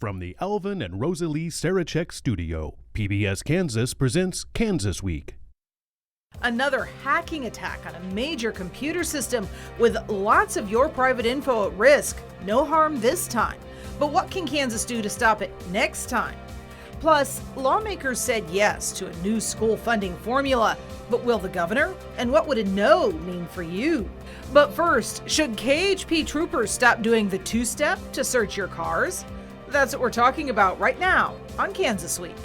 From the Alvin and Rosalie Sarachek studio, PBS Kansas presents Kansas Week. Another hacking attack on a major computer system with lots of your private info at risk. No harm this time. But what can Kansas do to stop it next time? Plus, lawmakers said yes to a new school funding formula. But will the governor? And what would a no mean for you? But first, should KHP troopers stop doing the two-step to search your cars? That's what we're talking about right now on Kansas Week.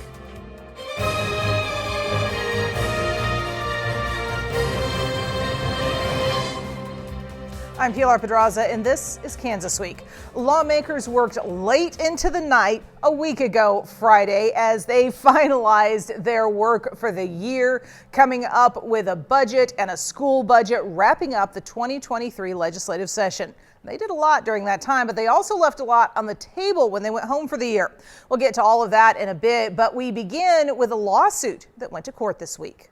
I'm Pilar Pedraza, and this is Kansas Week. Lawmakers worked late into the night a week ago Friday as they finalized their work for the year, coming up with a budget and a school budget, wrapping up the 2023 legislative session. They did a lot during that time, but they also left a lot on the table when they went home for the year. We'll get to all of that in a bit, but we begin with a lawsuit that went to court this week.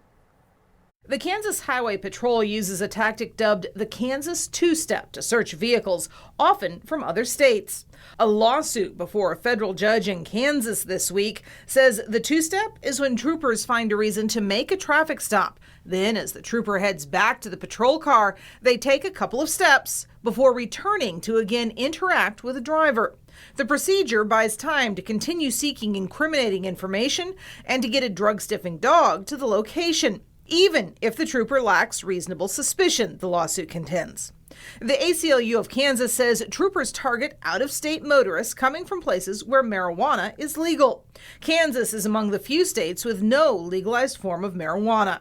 The Kansas Highway Patrol uses a tactic dubbed the Kansas two-step to search vehicles, often from other states. A lawsuit before a federal judge in Kansas this week says the two-step is when troopers find a reason to make a traffic stop. Then, as the trooper heads back to the patrol car, they take a couple of steps before returning to again interact with the driver. The procedure buys time to continue seeking incriminating information and to get a drug-sniffing dog to the location, even if the trooper lacks reasonable suspicion, the lawsuit contends. The ACLU of Kansas says troopers target out-of-state motorists coming from places where marijuana is legal. Kansas is among the few states with no legalized form of marijuana.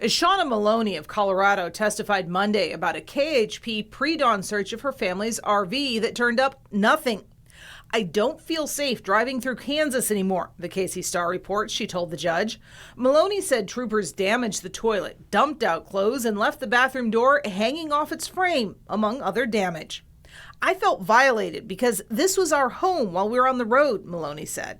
Shauna Maloney of Colorado testified Monday about a KHP pre-dawn search of her family's RV that turned up nothing. "I don't feel safe driving through Kansas anymore," the KC Star reports, she told the judge. Maloney said troopers damaged the toilet, dumped out clothes, and left the bathroom door hanging off its frame, among other damage. "I felt violated because this was our home while we were on the road," Maloney said.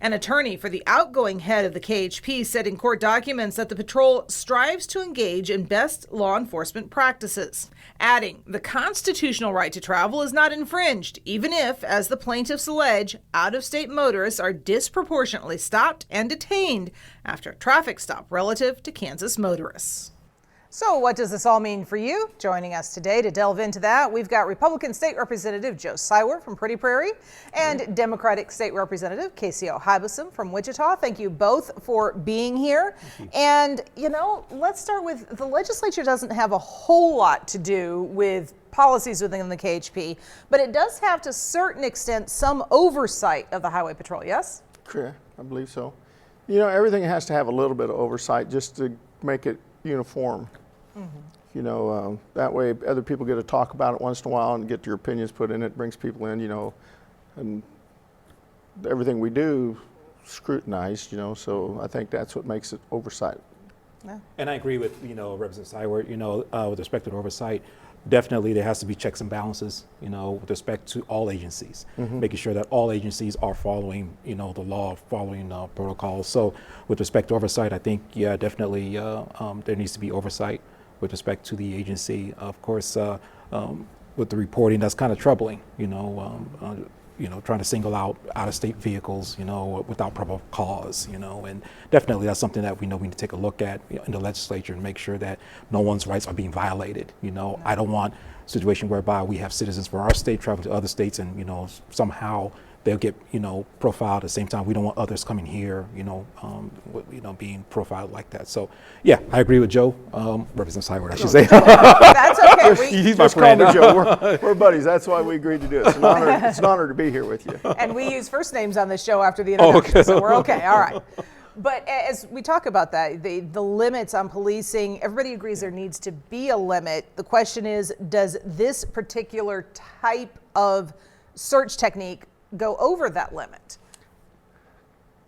An attorney for the outgoing head of the KHP said in court documents that the patrol strives to engage in best law enforcement practices, adding the constitutional right to travel is not infringed, even if, as the plaintiffs allege, out-of-state motorists are disproportionately stopped and detained after a traffic stop relative to Kansas motorists. So what does this all mean for you? Joining us today to delve into that, we've got Republican State Representative Joe Siwer from Pretty Prairie and Democratic State Representative Casey O'Hibasum from Wichita. Thank you both for being here. And, let's start with the legislature doesn't have a whole lot to do with policies within the KHP, but it does have to a certain extent some oversight of the Highway Patrol, yes? Sure, I believe so. Everything has to have a little bit of oversight just to make it uniform. That way other people get to talk about it once in a while and get your opinions put in it, brings people in, and everything we do scrutinized, so I think that's what makes it oversight. Yeah. And I agree with, Representative Siwer, with respect to the oversight, definitely there has to be checks and balances, with respect to all agencies, making sure that all agencies are following, the law, following protocols. So with respect to oversight, I think, yeah, definitely there needs to be oversight with respect to the agency. Of course, with the reporting, that's kind of troubling, trying to single out out-of-state vehicles, without proper cause, and definitely that's something that we know we need to take a look at in the legislature and make sure that no one's rights are being violated. I don't want a situation whereby we have citizens from our state traveling to other states and, somehow they'll get, profiled at the same time. We don't want others coming here, being profiled like that. So, yeah, I agree with Joe, Representative Siwer, I should say. That's okay. He's my Just call friend. me Joe. We're buddies. That's why we agreed to do it. It's an honor to be here with you. And we use first names on this show after the introduction, okay. So we're okay. All right. But as we talk about that, the limits on policing, everybody agrees there needs to be a limit. The question is, does this particular type of search technique go over that limit?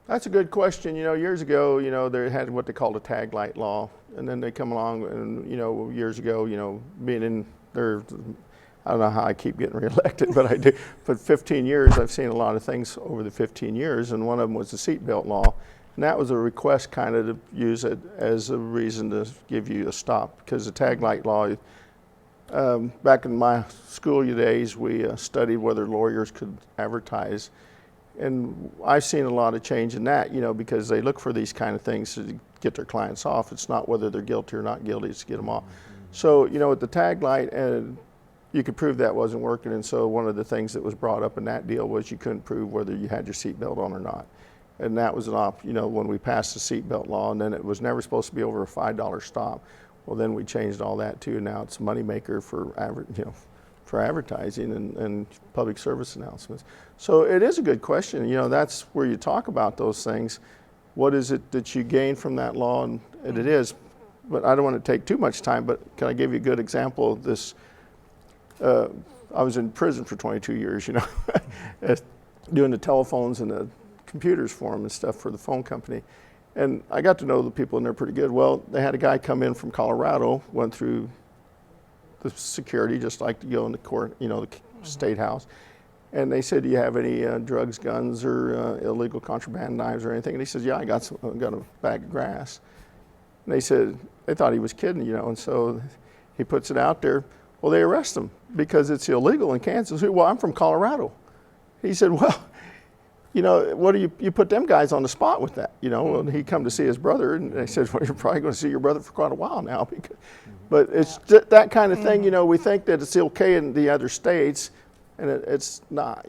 That's a good question. Years ago, they had what they called a tag light law, and then they come along and, years ago, being in there, I don't know how I keep getting reelected, but I do. For 15 years, I've seen a lot of things over the 15 years, and one of them was the seatbelt law. And that was a request kind of to use it as a reason to give you a stop, because the tag light law, back in my school days, we studied whether lawyers could advertise And I've seen a lot of change in that, because they look for these kind of things to get their clients off. It's not whether they're guilty or not guilty, it's to get them off. So, with the tag light, you could prove that wasn't working. And so one of the things that was brought up in that deal was you couldn't prove whether you had your seatbelt on or not. And that was when we passed the seatbelt law, and then it was never supposed to be over a $5 stop. Well, then we changed all that too. Now it's a moneymaker for advertising and public service announcements. So it is a good question. That's where you talk about those things. What is it that you gain from that law? And it is, but I don't want to take too much time, but can I give you a good example of this? I was in prison for 22 years, doing the telephones and the computers for them and stuff for the phone company. And I got to know the people in there pretty good. Well, they had a guy come in from Colorado, went through the security, just like to go in the court, the state house. And they said, do you have any drugs, guns, or illegal contraband knives or anything? And he says, yeah, I got a bag of grass. And they thought he was kidding, and so he puts it out there. Well, they arrest him because it's illegal in Kansas. Well, I'm from Colorado. He said, well, what do you put them guys on the spot with that? And he come to see his brother, and they said, well, you're probably going to see your brother for quite a while now. But it's that kind of thing, we think that it's okay in the other states, and it's not,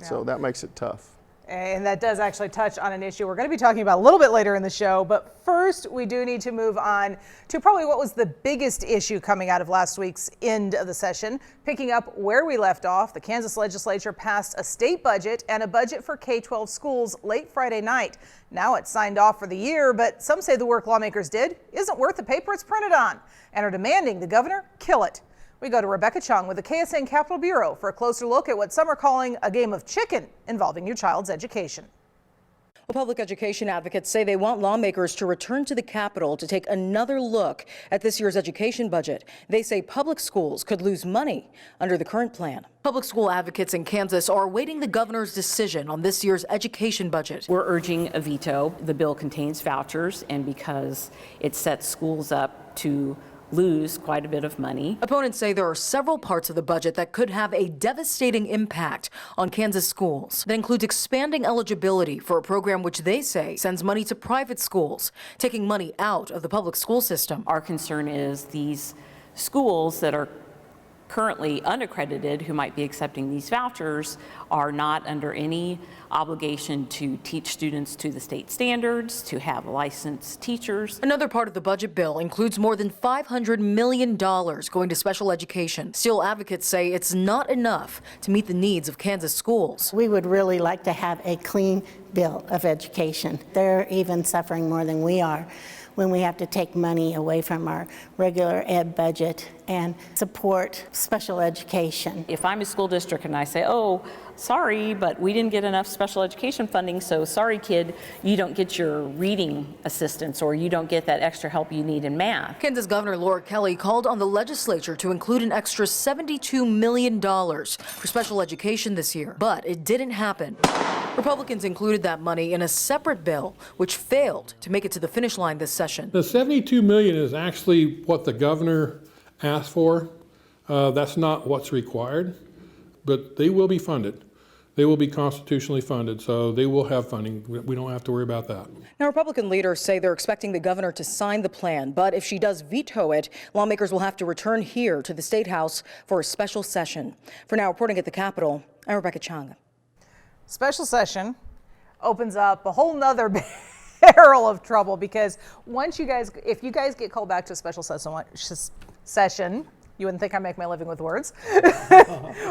So that makes it tough. And that does actually touch on an issue we're going to be talking about a little bit later in the show. But first, we do need to move on to probably what was the biggest issue coming out of last week's end of the session. Picking up where we left off, the Kansas legislature passed a state budget and a budget for K-12 schools late Friday night. Now it's signed off for the year, but some say the work lawmakers did isn't worth the paper it's printed on and are demanding the governor kill it. We go to Rebecca Chung with the KSN Capitol Bureau for a closer look at what some are calling a game of chicken involving your child's education. Well, public education advocates say they want lawmakers to return to the Capitol to take another look at this year's education budget. They say public schools could lose money under the current plan. Public school advocates in Kansas are awaiting the governor's decision on this year's education budget. We're urging a veto. The bill contains vouchers, and because it sets schools up to lose quite a bit of money. Opponents say there are several parts of the budget that could have a devastating impact on Kansas schools. That includes expanding eligibility for a program which they say sends money to private schools, taking money out of the public school system. Our concern is these schools that are currently unaccredited who might be accepting these vouchers are not under any obligation to teach students to the state standards, to have licensed teachers. Another part of the budget bill includes more than $500 million going to special education. Still, advocates say it's not enough to meet the needs of Kansas schools. We would really like to have a clean bill of education. They're even suffering more than we are when we have to take money away from our regular ed budget and support special education. If I'm a school district and I say, oh, sorry, but we didn't get enough special education funding, so sorry, kid, you don't get your reading assistance or you don't get that extra help you need in math. Kansas Governor Laura Kelly called on the legislature to include an extra $72 million for special education this year, but it didn't happen. Republicans included that money in a separate bill, which failed to make it to the finish line this session. The $72 million is actually what the governor asked for. That's not what's required, but they will be funded. They will be constitutionally funded, so they will have funding. We don't have to worry about that. Now, Republican leaders say they're expecting the governor to sign the plan, but if she does veto it, lawmakers will have to return here to the State House for a special session. For now, reporting at the Capitol, I'm Rebecca Chung. Special session opens up a whole nother barrel of trouble because if you guys get called back to a special session, you wouldn't think I make my living with words.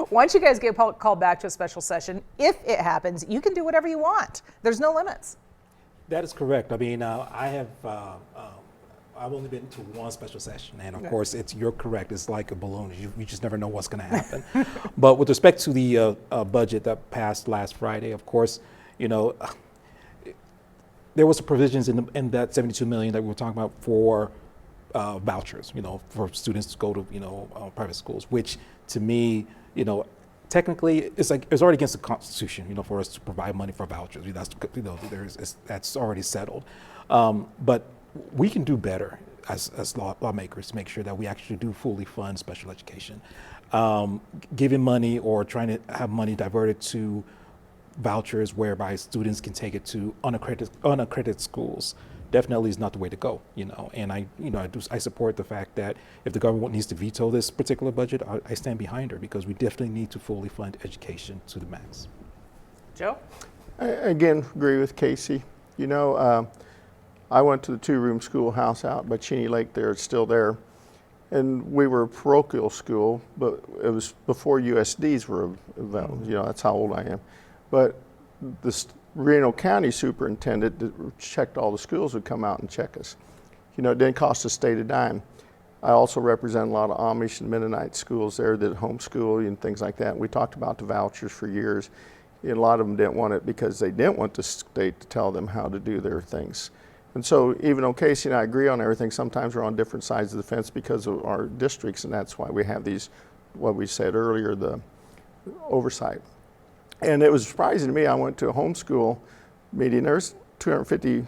Once you guys get called back to a special session, if it happens, you can do whatever you want. There's no limits. That is correct. I mean, I've only been to one special session, and of course, you're correct. It's like a balloon. You just never know what's going to happen. But with respect to the budget that passed last Friday, of course, there was provisions in that $72 million that we were talking about for vouchers, for students to go to, private schools, which to me, technically it's already against the Constitution, for us to provide money for vouchers. That's already settled. But we can do better as lawmakers to make sure that we actually do fully fund special education. Giving money or trying to have money diverted to vouchers whereby students can take it to unaccredited schools definitely is not the way to go, And I support the fact that if the government needs to veto this particular budget, I stand behind her, because we definitely need to fully fund education to the max. Joe? I again agree with Casey. I went to the two-room schoolhouse out by Cheney Lake there. It's still there. And we were a parochial school, but it was before USDs were available. That's how old I am. But the Reno County superintendent that checked all the schools would come out and check us. It didn't cost the state a dime. I also represent a lot of Amish and Mennonite schools there that homeschool and things like that. We talked about the vouchers for years. A lot of them didn't want it because they didn't want the state to tell them how to do their things. And so even though Casey and I agree on everything, sometimes we're on different sides of the fence because of our districts, and that's why we have these, what we said earlier, the oversight. And it was surprising to me. I went to a homeschool meeting. There's 250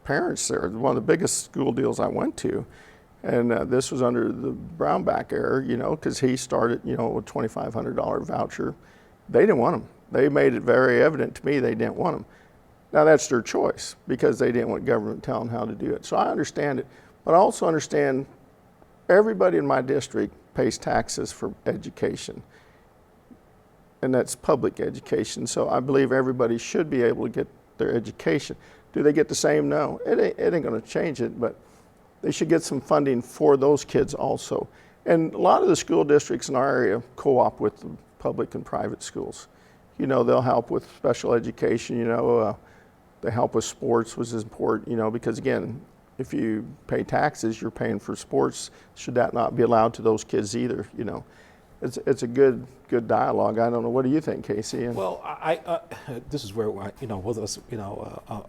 parents there. One of the biggest school deals I went to. And this was under the Brownback era, because he started, with a $2,500 voucher. They didn't want them. They made it very evident to me they didn't want them. Now that's their choice, because they didn't want government telling them how to do it. So I understand it, but I also understand everybody in my district pays taxes for education. And that's public education. So I believe everybody should be able to get their education. Do they get the same? No, it ain't gonna change it, but they should get some funding for those kids also. And a lot of the school districts in our area co-op with the public and private schools. They'll help with special education, they help with sports, which is important, because again, if you pay taxes, you're paying for sports. Should that not be allowed to those kids either, It's a good dialogue. I don't know. What do you think, Casey? Well, this is where both of us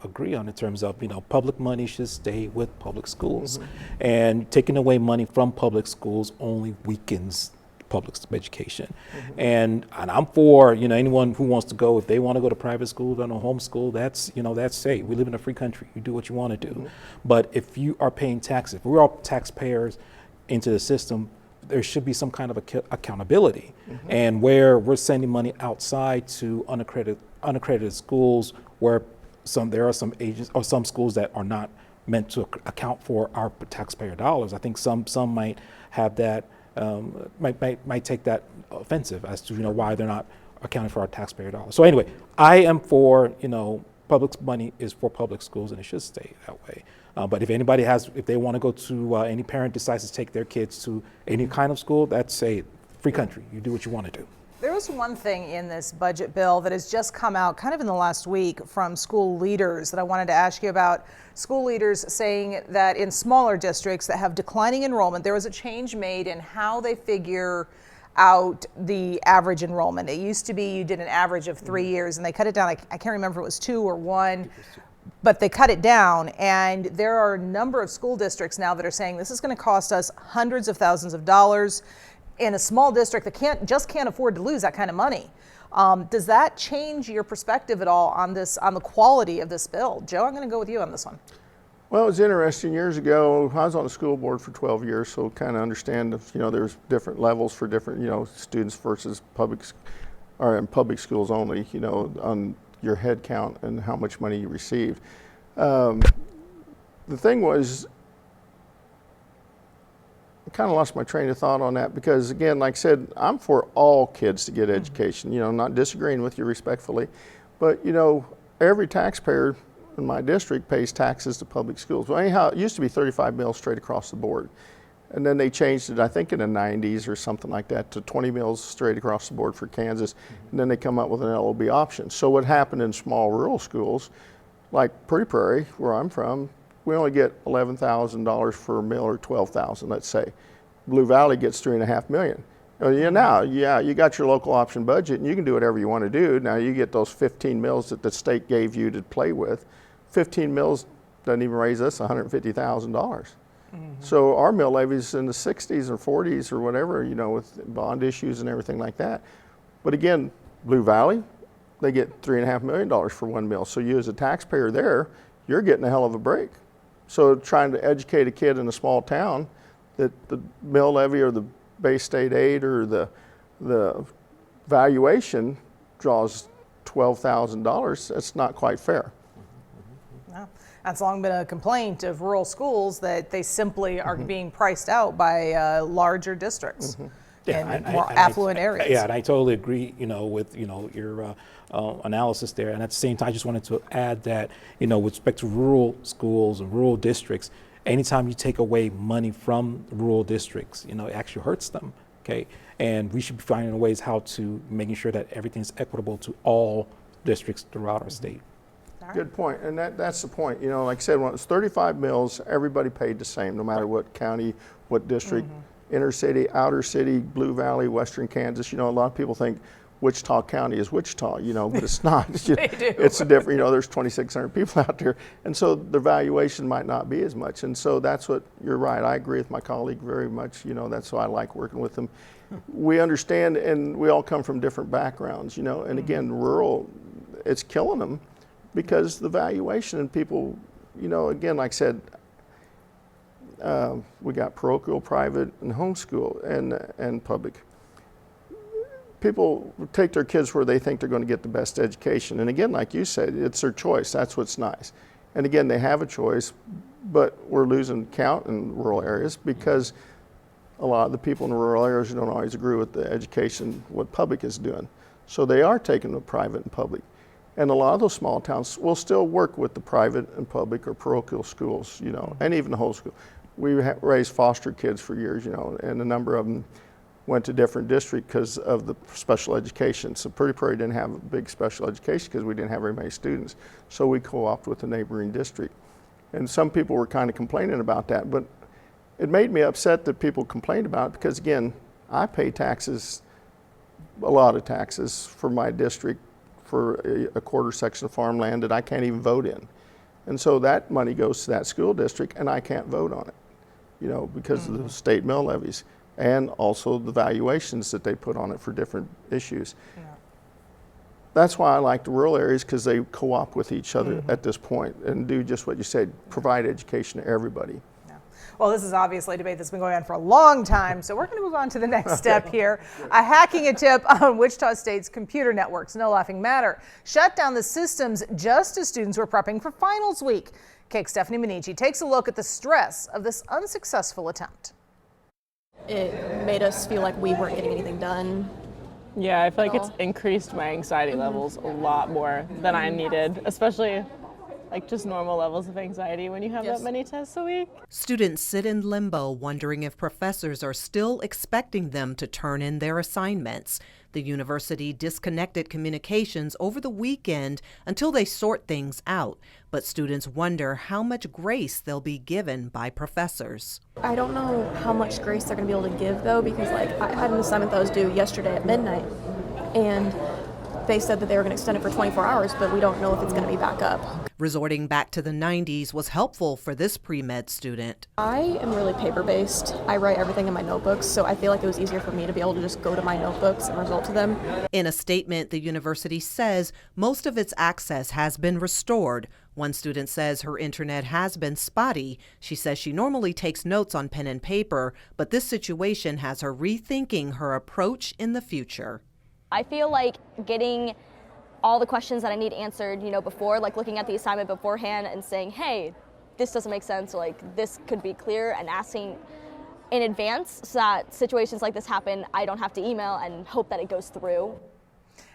agree on in terms of public money should stay with public schools, and taking away money from public schools only weakens public education. And I'm for anyone who wants to go, if they want to go to private school, then a homeschool, that's safe. We live in a free country. You do what you want to do. But if you are paying taxes, if we're all taxpayers into the system, there should be some kind of accountability. And where we're sending money outside to unaccredited schools, where there are some agents or some schools that are not meant to account for our taxpayer dollars. I think some might have that might take that offensive as to why they're not accounting for our taxpayer dollars. So anyway, I am for public money is for public schools, and it should stay that way. But if they want to go to, any parent decides to take their kids to any kind of school, that's a free country. You do what you want to do. There was one thing in this budget bill that has just come out kind of in the last week from school leaders that I wanted to ask you about. School leaders saying that in smaller districts that have declining enrollment, there was a change made in how they figure out the average enrollment. It used to be you did an average of 3 years, and they cut it down. I can't remember if it was 2 or 1. But they cut it down, and there are a number of school districts now that are saying this is going to cost us hundreds of thousands of dollars in a small district that can't afford to lose that kind of money. Does that change your perspective at all on the quality of this bill? Joe, I'm going to go with you on this one. Well, it was interesting. Years ago, I was on the school board for 12 years, so kind of understand there's different levels for different students versus public schools only. On your head count and how much money you received. The thing was, I kind of lost my train of thought on that because, again, like I said, I'm for all kids to get education. I'm not disagreeing with you respectfully, but every taxpayer in my district pays taxes to public schools. Well, anyhow, it used to be 35 mills straight across the board. And then they changed it, I think in the 90s or something like that, to 20 mills straight across the board for Kansas. And then they come up with an LOB option. So what happened in small rural schools, like Pretty Prairie, where I'm from, we only get $11,000 for a mill, or $12,000, let's say. Blue Valley gets $3.5 million. You got your local option budget, and you can do whatever you want to do. Now you get those 15 mills that the state gave you to play with. 15 mills doesn't even raise us $150,000. So our mill levy's in the 60s or 40s or whatever, with bond issues and everything like that. But again, Blue Valley, they get $3.5 million for one mill. So you as a taxpayer there, you're getting a hell of a break. So trying to educate a kid in a small town that the mill levy or the base state aid or the valuation draws $12,000, that's not quite fair. No. That's long been a complaint of rural schools that they simply are being priced out by larger districts and more affluent areas. Yeah, and I totally agree, with, your analysis there. And at the same time, I just wanted to add that, with respect to rural schools and rural districts, anytime you take away money from rural districts, it actually hurts them, okay? And we should be finding ways how to making sure that everything's equitable to all districts throughout our state. Good point, and that's the point. Like I said, when it was 35 mills, everybody paid the same, no matter what county, what district, inner city, outer city, Blue Valley, Western Kansas. A lot of people think Wichita County is Wichita, but it's not. It's a different, there's 2,600 people out there, and so the valuation might not be as much. And so that's what, you're right, I agree with my colleague very much. That's why I like working with them. We understand, and we all come from different backgrounds, and again, rural, it's killing them because the valuation, and people, again, like I said, we got parochial, private, and homeschool, and public. People take their kids where they think they're going to get the best education. And again, like you said, it's their choice. That's what's nice. And again, they have a choice, but we're losing count in rural areas because a lot of the people in the rural areas don't always agree with the education, what public is doing. So they are taking the private and public. And a lot of those small towns will still work with the private and public or parochial schools, and even the whole school. We raised foster kids for years, and a number of them went to different districts because of the special education. So Pretty Prairie didn't have a big special education because we didn't have very many students. So we co-opted with the neighboring district. And some people were kind of complaining about that, but it made me upset that people complained about it because, again, I pay taxes, a lot of taxes for my district for a quarter section of farmland that I can't even vote in. And so that money goes to that school district and I can't vote on it, because of the state mill levies and also the valuations that they put on it for different issues. Yeah. That's why I like the rural areas, because they co-op with each other at this point and do just what you said, provide education to everybody. Well, this is obviously a debate that's been going on for a long time, so we're going to move on to the next step here. A hacking attempt on Wichita State's computer networks, no laughing matter, shut down the systems just as students were prepping for finals week. KAKE's Stephanie Minichi takes a look at the stress of this unsuccessful attempt. It made us feel like we weren't getting anything done. Yeah, I feel like it's increased my anxiety levels a lot more than I needed, especially like just normal levels of anxiety when you have that many tests a week. Students sit in limbo wondering if professors are still expecting them to turn in their assignments. The university disconnected communications over the weekend until they sort things out. But students wonder how much grace they'll be given by professors. I don't know how much grace they're going to be able to give, though, because I had an assignment that was due yesterday at midnight, and they said that they were going to extend it for 24 hours, but we don't know if it's going to be back up. Resorting back to the 90s was helpful for this pre-med student. I am really paper-based. I write everything in my notebooks, so I feel like it was easier for me to be able to just go to my notebooks and result to them. In a statement, the university says most of its access has been restored. One student says her internet has been spotty. She says she normally takes notes on pen and paper, but this situation has her rethinking her approach in the future. I feel like getting all the questions that I need answered, before, like looking at the assignment beforehand and saying, hey, this doesn't make sense, or like this could be clear, and asking in advance so that situations like this happen, I don't have to email and hope that it goes through.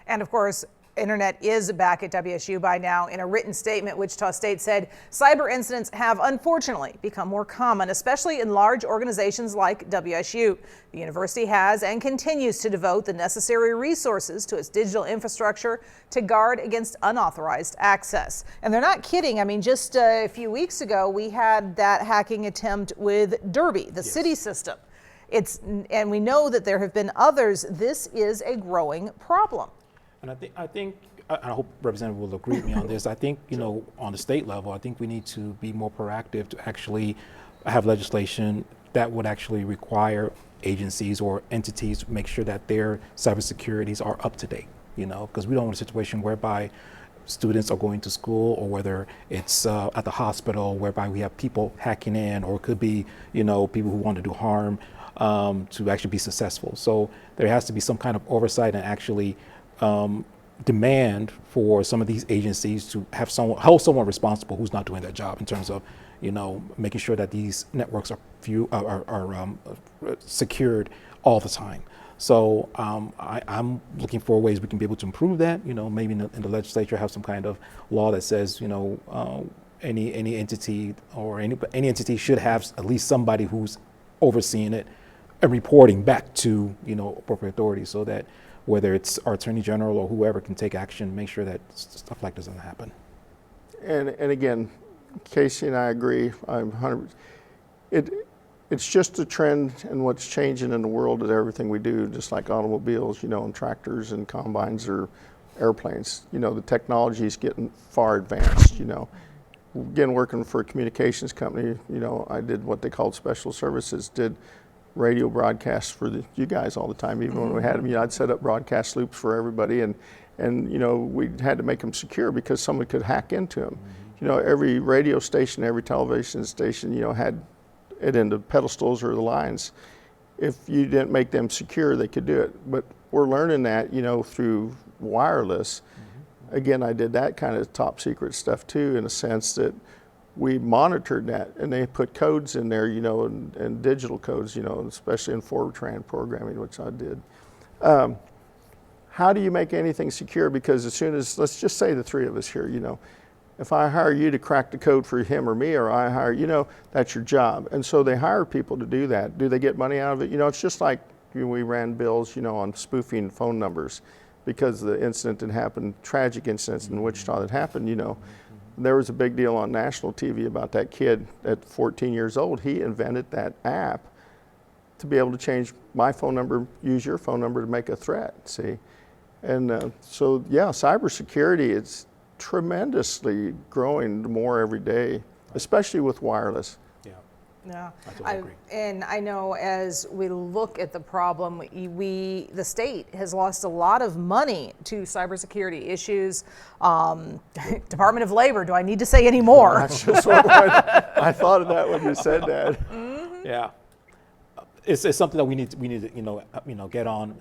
And of course, internet is back at WSU by now. In a written statement, Wichita State said cyber incidents have unfortunately become more common, especially in large organizations like WSU. The university has and continues to devote the necessary resources to its digital infrastructure to guard against unauthorized access. And they're not kidding. I mean, just a few weeks ago, we had that hacking attempt with Derby, the city system. And we know that there have been others. This is a growing problem. And I think, I hope Representative will agree with me on this. I think, on the state level, I think we need to be more proactive to actually have legislation that would actually require agencies or entities to make sure that their cybersecurities are up to date, because we don't want a situation whereby students are going to school, or whether it's at the hospital whereby we have people hacking in, or it could be, people who want to do harm to actually be successful. So there has to be some kind of oversight and actually demand for some of these agencies to have hold someone responsible who's not doing their job in terms of, making sure that these networks are secured all the time. So I'm looking for ways we can be able to improve that. Maybe in the legislature have some kind of law that says, any entity or any entity should have at least somebody who's overseeing it and reporting back to appropriate authorities, so that whether it's our attorney general or whoever can take action, make sure that stuff like this doesn't happen. And again, Casey and I agree. It's just a trend, and what's changing in the world is everything we do, just like automobiles, and tractors and combines or airplanes. The technology is getting far advanced. Again, working for a communications company, I did what they called special services, did radio broadcasts for you guys all the time. Even when we had them, I'd set up broadcast loops for everybody, and we had to make them secure because someone could hack into them. Every radio station, every television station, had it into pedestals or the lines. If you didn't make them secure, they could do it. But we're learning that, through wireless. Again, I did that kind of top secret stuff too, in a sense that we monitored that, and they put codes in there, and digital codes, especially in Fortran programming, which I did. How do you make anything secure? Because as soon as, let's just say the three of us here, if I hire you to crack the code for him or me, or I hire, that's your job. And so they hire people to do that. Do they get money out of it? It's just like we ran bills, on spoofing phone numbers, because the incident that happened, tragic incidents in Wichita that happened, there was a big deal on national TV about that kid at 14 years old. He invented that app to be able to change my phone number, use your phone number to make a threat, see? And so, yeah, cybersecurity is tremendously growing more every day, especially with wireless. Yeah, I totally agree. And I know as we look at the problem, the state has lost a lot of money to cybersecurity issues. Department of Labor, do I need to say any more? That's just what I thought of that when you said that. Yeah, it's something that we need to get on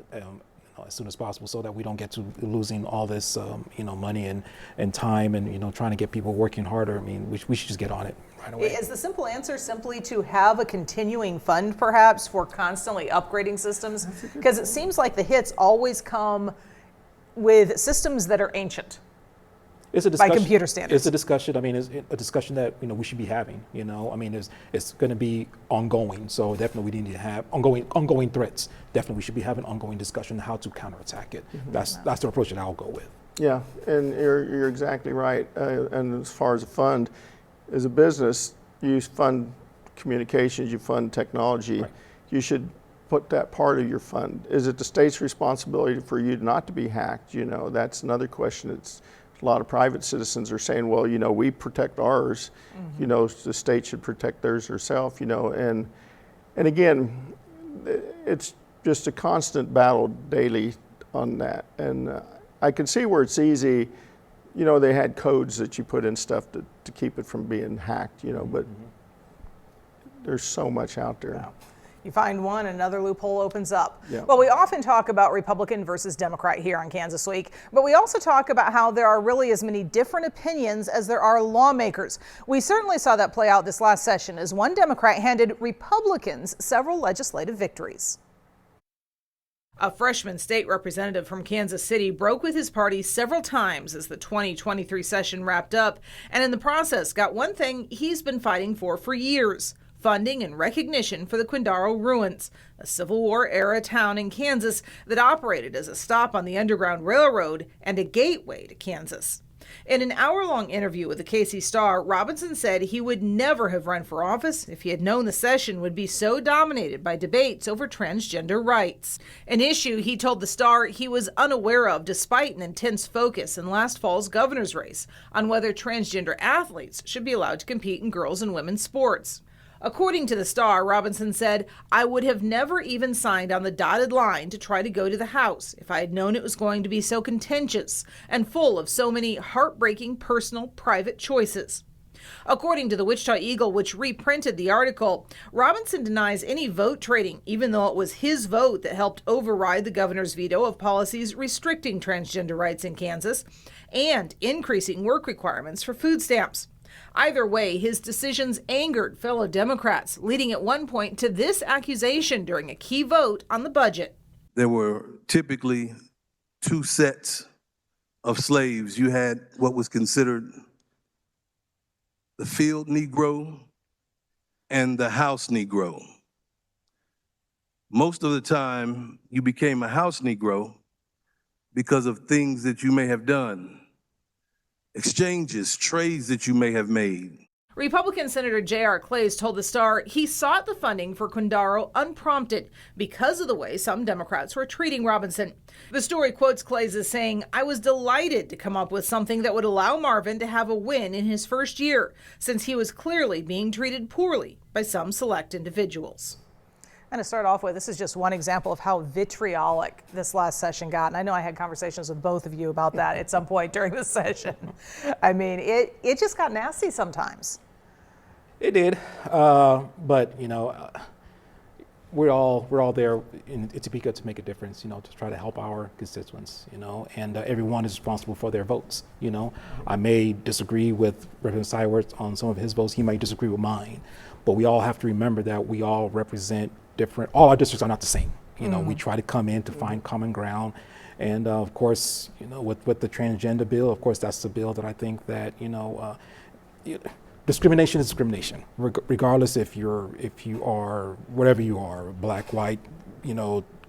as soon as possible, so that we don't get to losing all this money and time and trying to get people working harder. I mean, we should just get on it right away. Is the simple answer simply to have a continuing fund, perhaps, for constantly upgrading systems? Because it seems like the hits always come with systems that are ancient. It's a discussion, by computer standards. It's a discussion. I mean, it's a discussion that we should be having. I mean, it's going to be ongoing. So definitely we need to have ongoing threats. Definitely we should be having ongoing discussion on how to counterattack it. That's the approach that I'll go with. Yeah, and you're exactly right. And as far as a fund, as a business, you fund communications, you fund technology. Right. You should put that part of your fund. Is it the state's responsibility for you not to be hacked? That's another question. It's a lot of private citizens are saying, well, we protect ours, the state should protect theirs herself, and again, it's just a constant battle daily on that. And I can see where it's easy, they had codes that you put in stuff to keep it from being hacked, but there's so much out there. Yeah. You find one, another loophole opens up. Yeah. Well, we often talk about Republican versus Democrat here on Kansas Week, but we also talk about how there are really as many different opinions as there are lawmakers. We certainly saw that play out this last session as one Democrat handed Republicans several legislative victories. A freshman state representative from Kansas City broke with his party several times as the 2023 session wrapped up, and in the process got one thing he's been fighting for years: funding and recognition for the Quindaro Ruins, a Civil War era town in Kansas that operated as a stop on the Underground Railroad and a gateway to Kansas. In an hour-long interview with the KC Star, Robinson said he would never have run for office if he had known the session would be so dominated by debates over transgender rights, an issue he told the Star he was unaware of despite an intense focus in last fall's governor's race on whether transgender athletes should be allowed to compete in girls' and women's sports. According to the Star, Robinson said, "I would have never even signed on the dotted line to try to go to the House if I had known it was going to be so contentious and full of so many heartbreaking personal, private choices." According to the Wichita Eagle, which reprinted the article, Robinson denies any vote trading, even though it was his vote that helped override the governor's veto of policies restricting transgender rights in Kansas and increasing work requirements for food stamps. Either way, his decisions angered fellow Democrats, leading at one point to this accusation during a key vote on the budget. There were typically two sets of slaves. You had what was considered the field Negro and the house Negro. Most of the time, you became a house Negro because of things that you may have done, exchanges, trades that you may have made. Republican Senator J.R. Clays told the Star he sought the funding for Quindaro unprompted because of the way some Democrats were treating Robinson. The story quotes Clays as saying, "I was delighted to come up with something that would allow Marvin to have a win in his first year, since he was clearly being treated poorly by some select individuals." And to start off with, this is just one example of how vitriolic this last session got. And I know I had conversations with both of you about that at some point during the session. I mean, it just got nasty sometimes. It did, but we're all there in Topeka to make a difference. To try to help our constituents. And everyone is responsible for their votes. I may disagree with Representative Sywert on some of his votes. He might disagree with mine, but we all have to remember that we all represent different. All our districts are not the same. We try to come in to find common ground. And of course, with the transgender bill, of course, that's the bill that I think that discrimination is discrimination, regardless if you are whatever you are, black, white,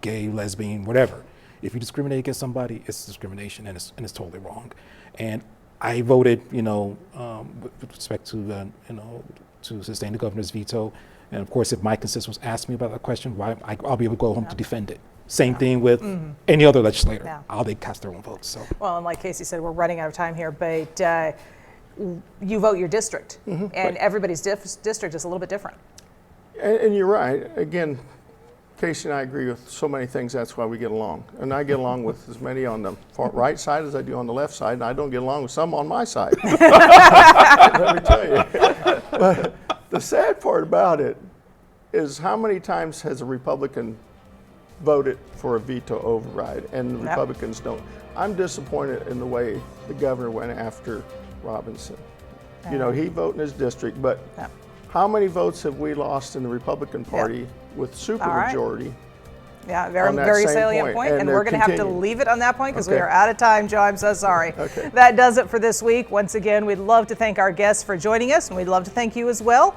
gay, lesbian, whatever. If you discriminate against somebody, it's discrimination, and it's totally wrong. And I voted, with respect to to sustain the governor's veto. And of course, if my constituents ask me about that question, I'll be able to go home to defend it. Same thing with any other legislator. They cast their own votes. So. Well, and like Casey said, we're running out of time here, but you vote your district, and everybody's district is a little bit different. And you're right. Again, Casey and I agree with so many things. That's why we get along. And I get along with as many on the right side as I do on the left side, and I don't get along with some on my side. Let me tell you. But the sad part about it is how many times has a Republican voted for a veto override, and the Republicans don't. I'm disappointed in the way the governor went after Robinson. He voted in his district, but how many votes have we lost in the Republican Party with supermajority? Yeah, very salient point. And we're going to have to leave it on that point because we are out of time, Joe. I'm so sorry. That does it for this week. Once again, we'd love to thank our guests for joining us, and we'd love to thank you as well.